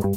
Happy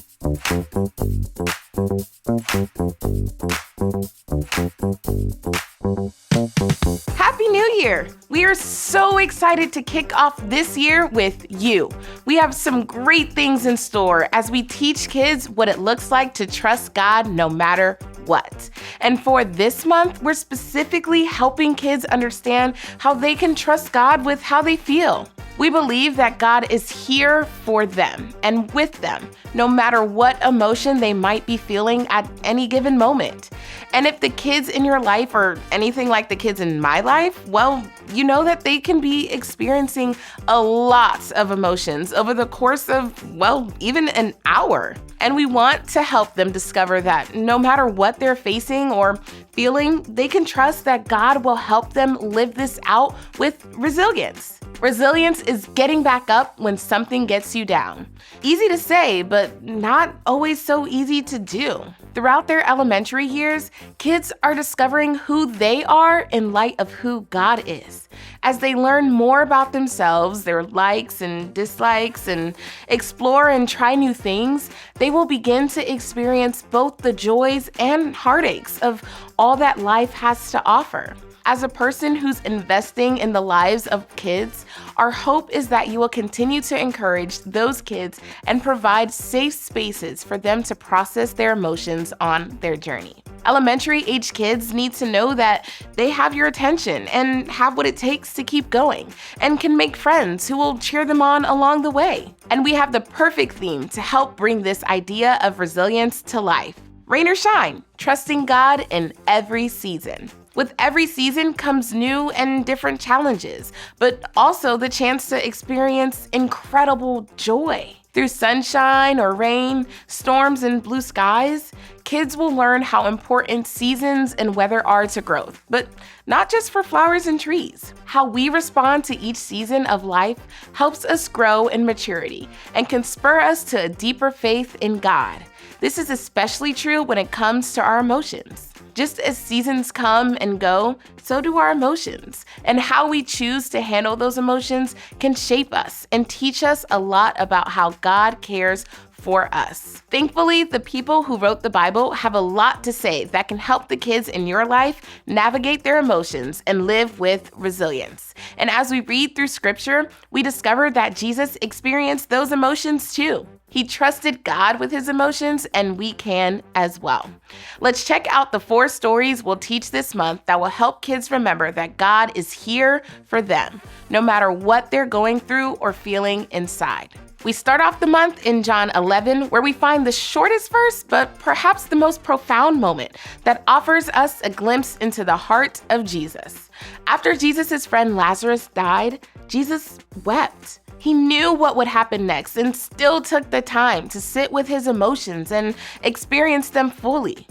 New Year! We are so excited to kick off this year with you. We have some great things in store as we teach kids what it looks like to trust God no matter what. And for this month, we're specifically helping kids understand how they can trust God with how they feel. We believe that God is here for them and with them, no matter what emotion they might be feeling at any given moment. And if the kids in your life are anything like the kids in my life, well, you know that they can be experiencing a lot of emotions over the course of, well, even an hour. And we want to help them discover that no matter what they're facing or feeling, they can trust that God will help them live this out with resilience. Resilience is getting back up when something gets you down. Easy to say, but not always so easy to do. Throughout their elementary years, kids are discovering who they are in light of who God is. As they learn more about themselves, their likes and dislikes, and explore and try new things, they will begin to experience both the joys and heartaches of all that life has to offer. As a person who's investing in the lives of kids, our hope is that you will continue to encourage those kids and provide safe spaces for them to process their emotions on their journey. Elementary-age kids need to know that they have your attention and have what it takes to keep going, and can make friends who will cheer them on along the way. And we have the perfect theme to help bring this idea of resilience to life. Rain or shine, trusting God in every season. With every season comes new and different challenges, but also the chance to experience incredible joy. Through sunshine or rain, storms and blue skies, kids will learn how important seasons and weather are to growth, but not just for flowers and trees. How we respond to each season of life helps us grow in maturity and can spur us to a deeper faith in God. This is especially true when it comes to our emotions. Just as seasons come and go, so do our emotions. And how we choose to handle those emotions can shape us and teach us a lot about how God cares for us. Thankfully, the people who wrote the Bible have a lot to say that can help the kids in your life navigate their emotions and live with resilience. And as we read through scripture, we discover that Jesus experienced those emotions too. He trusted God with his emotions, and we can as well. Let's check out the 4 stories we'll teach this month that will help kids remember that God is here for them, no matter what they're going through or feeling inside. We start off the month in John 11, where we find the shortest verse, but perhaps the most profound moment that offers us a glimpse into the heart of Jesus. After Jesus' friend Lazarus died, Jesus wept. He knew what would happen next and still took the time to sit with his emotions and experience them fully.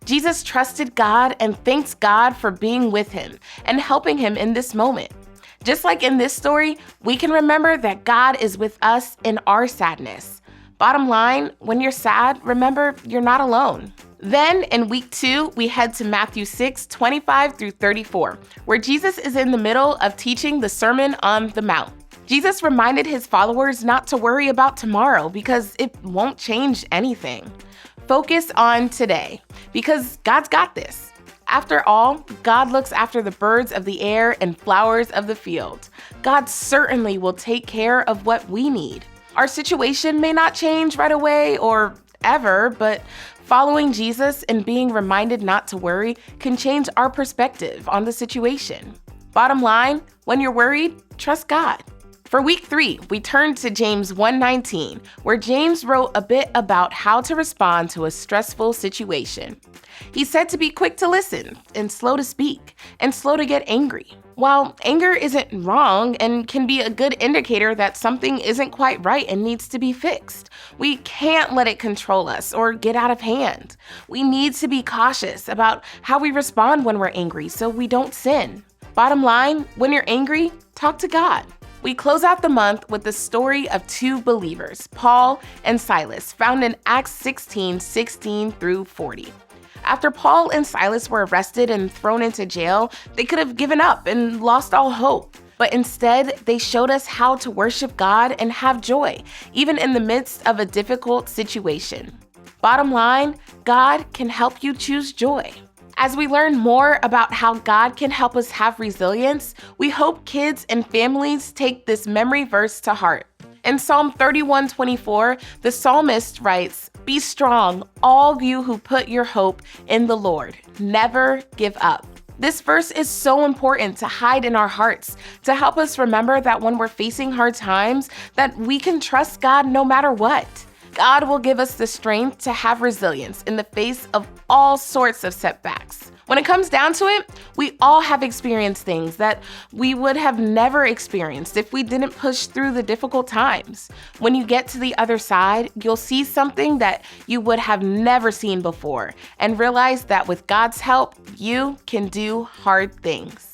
Jesus trusted God and thanks God for being with him and helping him in this moment. Just like in this story, we can remember that God is with us in our sadness. Bottom line, when you're sad, remember you're not alone. Then in week 2, we head to Matthew 6:25 through 34, where Jesus is in the middle of teaching the Sermon on the Mount. Jesus reminded his followers not to worry about tomorrow because it won't change anything. Focus on today because God's got this. After all, God looks after the birds of the air and flowers of the field. God certainly will take care of what we need. Our situation may not change right away or ever, but following Jesus and being reminded not to worry can change our perspective on the situation. Bottom line, when you're worried, trust God. For week 3, we turn to James 1:19, where James wrote a bit about how to respond to a stressful situation. He said to be quick to listen and slow to speak and slow to get angry. While anger isn't wrong and can be a good indicator that something isn't quite right and needs to be fixed, we can't let it control us or get out of hand. We need to be cautious about how we respond when we're angry so we don't sin. Bottom line, when you're angry, talk to God. We close out the month with the story of 2 believers, Paul and Silas, found in Acts 16:16 through 40. After Paul and Silas were arrested and thrown into jail, they could have given up and lost all hope. but instead they showed us how to worship God and have joy, even in the midst of a difficult situation. Bottom line, God can help you choose joy. As we learn more about how God can help us have resilience, we hope kids and families take this memory verse to heart. In Psalm 31:24, the psalmist writes, "Be strong, all you who put your hope in the Lord. Never give up." This verse is so important to hide in our hearts, to help us remember that when we're facing hard times, that we can trust God no matter what. God will give us the strength to have resilience in the face of all sorts of setbacks. When it comes down to it, we all have experienced things that we would have never experienced if we didn't push through the difficult times. When you get to the other side, you'll see something that you would have never seen before and realize that with God's help, you can do hard things.